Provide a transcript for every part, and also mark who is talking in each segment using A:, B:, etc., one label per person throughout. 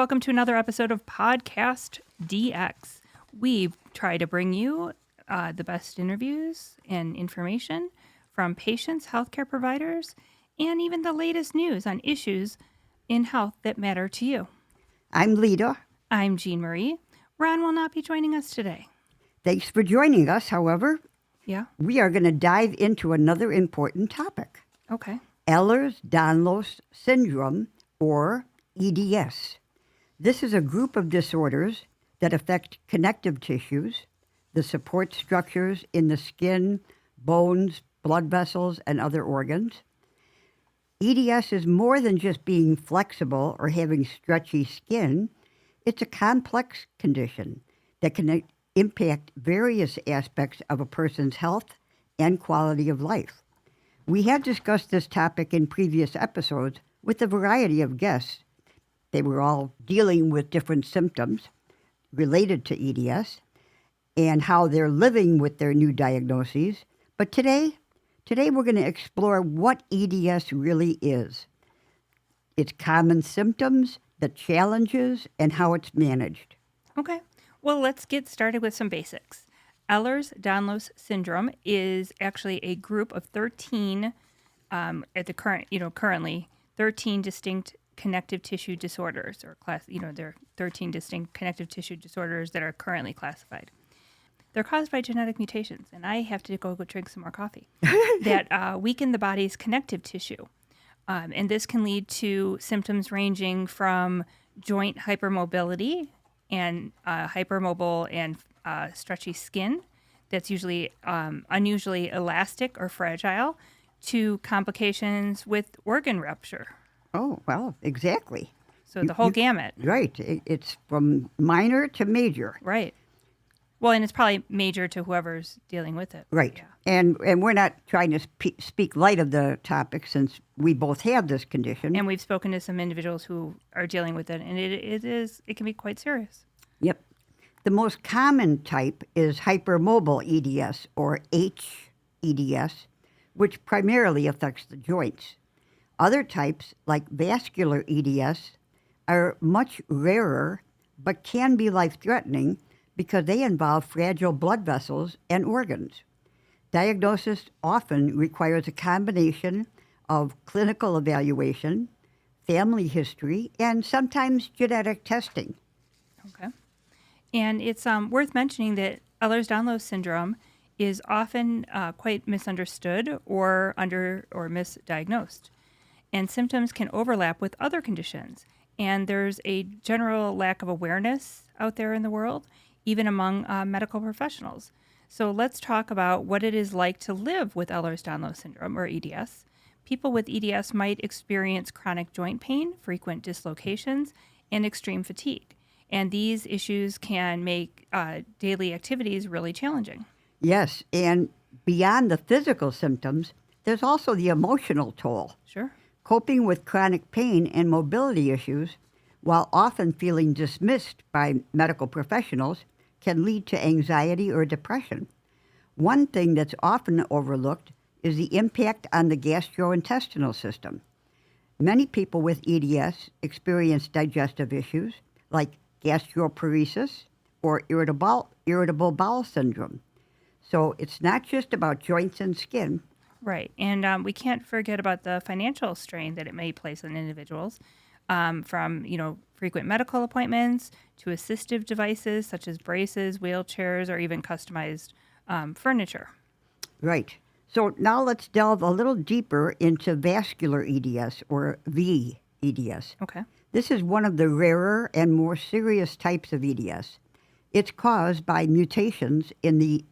A: welcome to another episode of PodcastDX. We try to bring you the best interviews and information from patients, healthcare providers, and even the latest news on issues in health that matter to you.
B: I'm Lita.
A: I'm Jean Marie. Ron will not be joining us today.
B: Thanks for joining us. However,
A: Yeah?
B: we are going to dive into another important topic.
A: Okay.
B: Ehlers Danlos Syndrome, or EDS. This is a group of disorders that affect connective tissues, the support structures in the skin, bones, blood vessels, and other organs. EDS is more than just being flexible or having stretchy skin. It's a complex condition that can impact various aspects of a person's health and quality of life. We have discussed this topic in previous episodes with a variety of guests. They were all dealing with different symptoms related to EDS and how they're living with their new diagnoses. But today we're going to explore what EDS really is, its common symptoms, the challenges, and how it's managed.
A: Okay. Well, let's get started with some basics. Ehlers Danlos Syndrome is actually a group of 13 currently 13 distinct connective tissue disorders, or there are 13 distinct connective tissue disorders that are currently classified. They're caused by genetic mutations, and I have to go drink some more coffee, that weaken the body's connective tissue. And this can lead to symptoms ranging from joint hypermobility and hypermobile and stretchy skin that's usually unusually elastic or fragile, to complications with organ rupture.
B: Oh, well, exactly.
A: So the whole gamut.
B: Right. It's from minor to major.
A: Right. Well, and it's probably major to whoever's dealing with it.
B: Right.
A: Yeah.
B: And we're not trying to speak light of the topic, since we both have this condition.
A: And we've spoken to some individuals who are dealing with it, and it can be quite serious.
B: Yep. The most common type is hypermobile EDS, or hEDS, which primarily affects the joints. Other types, like vascular EDS, are much rarer but can be life-threatening because they involve fragile blood vessels and organs. Diagnosis often requires a combination of clinical evaluation, family history, and sometimes genetic testing.
A: Okay. And it's worth mentioning that Ehlers Danlos Syndrome is often quite misunderstood or misdiagnosed. And symptoms can overlap with other conditions. And there's a general lack of awareness out there in the world, even among medical professionals. So let's talk about what it is like to live with Ehlers Danlos Syndrome, or EDS. People with EDS might experience chronic joint pain, frequent dislocations, and extreme fatigue. And these issues can make daily activities really challenging.
B: Yes, and beyond the physical symptoms, there's also the emotional toll.
A: Sure.
B: Coping with chronic pain and mobility issues, while often feeling dismissed by medical professionals, can lead to anxiety or depression. One thing that's often overlooked is the impact on the gastrointestinal system. Many people with EDS experience digestive issues like gastroparesis or irritable bowel syndrome. So it's not just about joints and skin.
A: Right. And we can't forget about the financial strain that it may place on individuals, from, frequent medical appointments to assistive devices such as braces, wheelchairs, or even customized furniture.
B: Right. So now let's delve a little deeper into vascular EDS, or vEDS.
A: Okay.
B: This is one of the rarer and more serious types of EDS. It's caused by mutations in the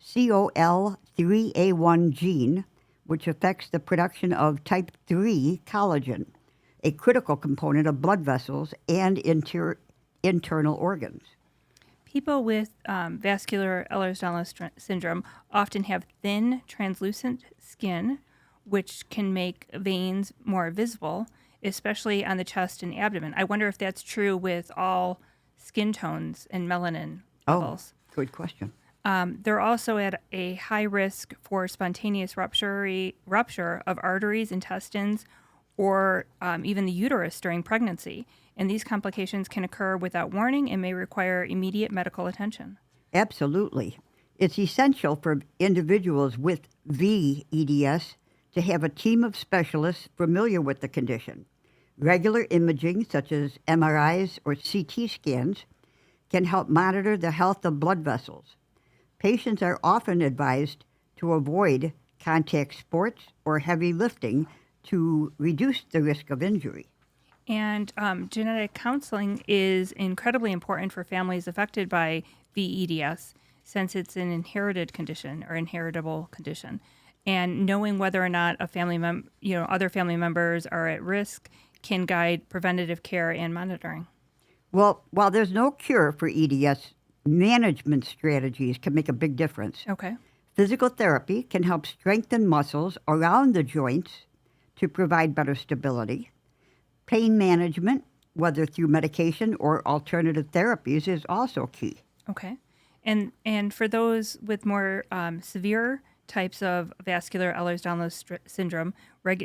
B: COL3A1 gene, which affects the production of type 3 collagen, a critical component of blood vessels and internal organs.
A: People with vascular Ehlers-Danlos syndrome often have thin, translucent skin, which can make veins more visible, especially on the chest and abdomen. I wonder if that's true with all skin tones and melanin levels.
B: Oh, good question.
A: They're also at a high risk for spontaneous rupture of arteries, intestines, or even the uterus during pregnancy. and these complications can occur without warning and may require immediate medical attention.
B: Absolutely. It's essential for individuals with vEDS to have a team of specialists familiar with the condition. Regular imaging, such as MRIs or CT scans, can help monitor the health of blood vessels. Patients are often advised to avoid contact sports or heavy lifting to reduce the risk of injury.
A: And genetic counseling is incredibly important for families affected by vEDS, since it's an inherited condition or inheritable condition. And knowing whether or not a other family members are at risk can guide preventative care and monitoring.
B: Well, while there's no cure for EDS, management strategies can make a big difference.
A: Okay.
B: Physical therapy can help strengthen muscles around the joints to provide better stability. Pain management, whether through medication or alternative therapies, is also key.
A: Okay. And for those with more severe types of vascular Ehlers-Danlos syndrome,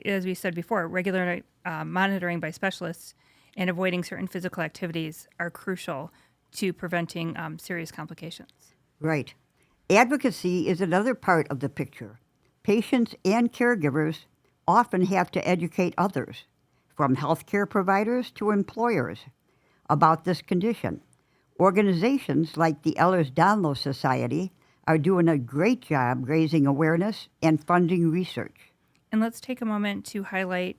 A: as we said before, regular monitoring by specialists and avoiding certain physical activities are crucial to preventing serious complications.
B: Right. Advocacy is another part of the picture. Patients and caregivers often have to educate others, from healthcare providers to employers, about this condition. Organizations like the Ehlers Danlos Society are doing a great job raising awareness and funding research.
A: And let's take a moment to highlight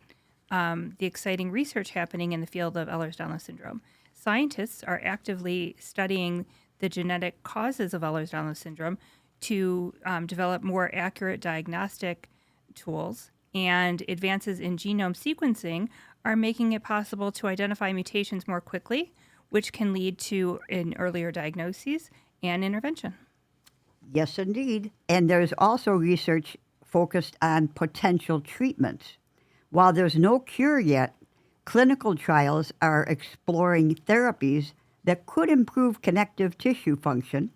A: the exciting research happening in the field of Ehlers Danlos syndrome. Scientists are actively studying the genetic causes of Ehlers Danlos syndrome to develop more accurate diagnostic tools, and advances in genome sequencing are making it possible to identify mutations more quickly, which can lead to an earlier diagnosis and intervention.
B: Yes, indeed. And there's also research focused on potential treatments. While there's no cure yet, clinical trials are exploring therapies that could improve connective tissue function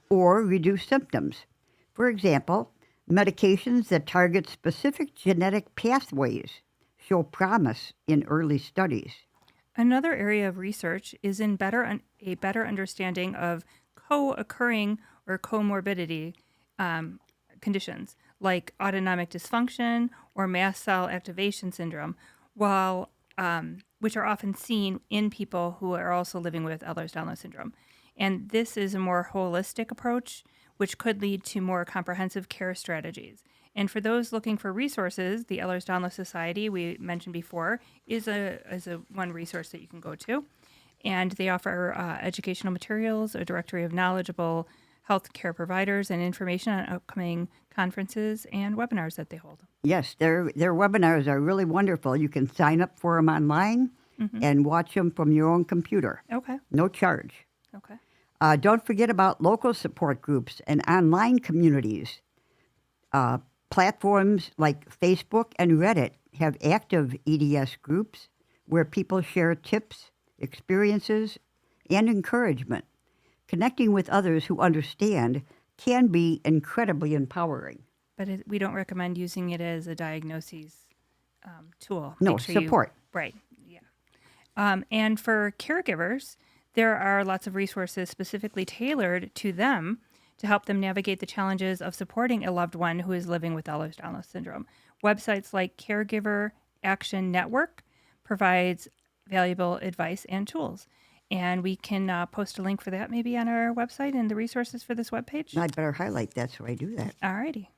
B: or reduce symptoms. For example, medications that target specific genetic pathways show promise in early studies.
A: Another area of research is in a better understanding of co-occurring or comorbidity conditions like autonomic dysfunction or mast cell activation syndrome, which are often seen in people who are also living with Ehlers-Danlos syndrome. And this is a more holistic approach, which could lead to more comprehensive care strategies. And for those looking for resources, the Ehlers Danlos Society, we mentioned before, is a one resource that you can go to. And they offer educational materials, a directory of knowledgeable healthcare providers, and information on upcoming conferences and webinars that they hold.
B: Yes, their webinars are really wonderful. You can sign up for them online and watch them from your own computer.
A: Okay.
B: No charge.
A: Okay.
B: Don't forget about local support groups and online communities. Platforms like Facebook and Reddit have active EDS groups where people share tips, experiences, and encouragement. Connecting with others who understand can be incredibly empowering.
A: But we don't recommend using it as a diagnosis tool.
B: No,
A: Make sure
B: support.
A: Right, yeah. And for caregivers, there are lots of resources specifically tailored to them to help them navigate the challenges of supporting a loved one who is living with Ehlers Danlos syndrome. Websites like Caregiver Action Network provides valuable advice and tools. And we can post a link for that maybe on our website and the resources for this webpage.
B: I'd better highlight that so I do that.
A: All righty.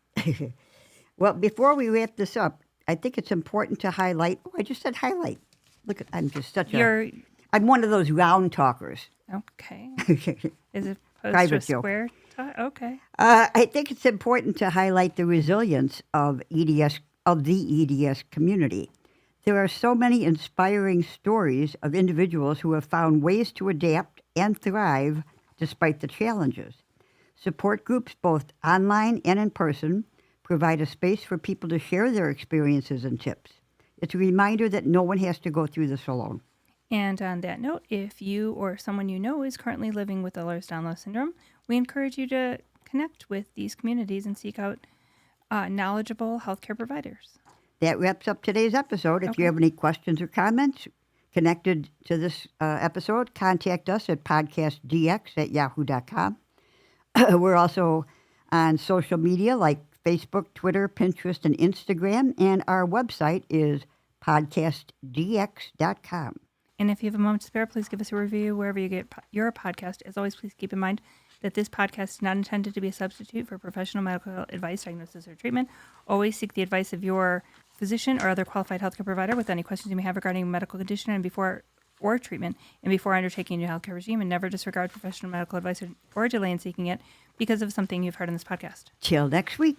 B: Well, before we wrap this up, I think it's important to highlight. Oh, I just said highlight. Look, I'm just I'm one of those round talkers.
A: Okay. Is it opposed
B: Private
A: to a
B: joke.
A: square talk? Okay.
B: I think it's important to highlight the resilience of the EDS community. There are so many inspiring stories of individuals who have found ways to adapt and thrive despite the challenges. Support groups, both online and in person, provide a space for people to share their experiences and tips. It's a reminder that no one has to go through this alone.
A: And on that note, if you or someone you know is currently living with Ehlers Danlos syndrome, we encourage you to connect with these communities and seek out knowledgeable healthcare providers.
B: That wraps up today's episode. If you have any questions or comments, connected to this episode, contact us at podcastdx@yahoo.com. We're also on social media like Facebook, Twitter, Pinterest, and Instagram, and our website is podcastdx.com.
A: And if you have a moment to spare, please give us a review wherever you get your podcast. As always, please keep in mind that this podcast is not intended to be a substitute for professional medical advice, diagnosis, or treatment. Always seek the advice of your physician or other qualified healthcare provider with any questions you may have regarding a medical condition and before treatment and before undertaking a new healthcare regime, and never disregard professional medical advice or delay in seeking it because of something you've heard on this podcast.
B: Till next week.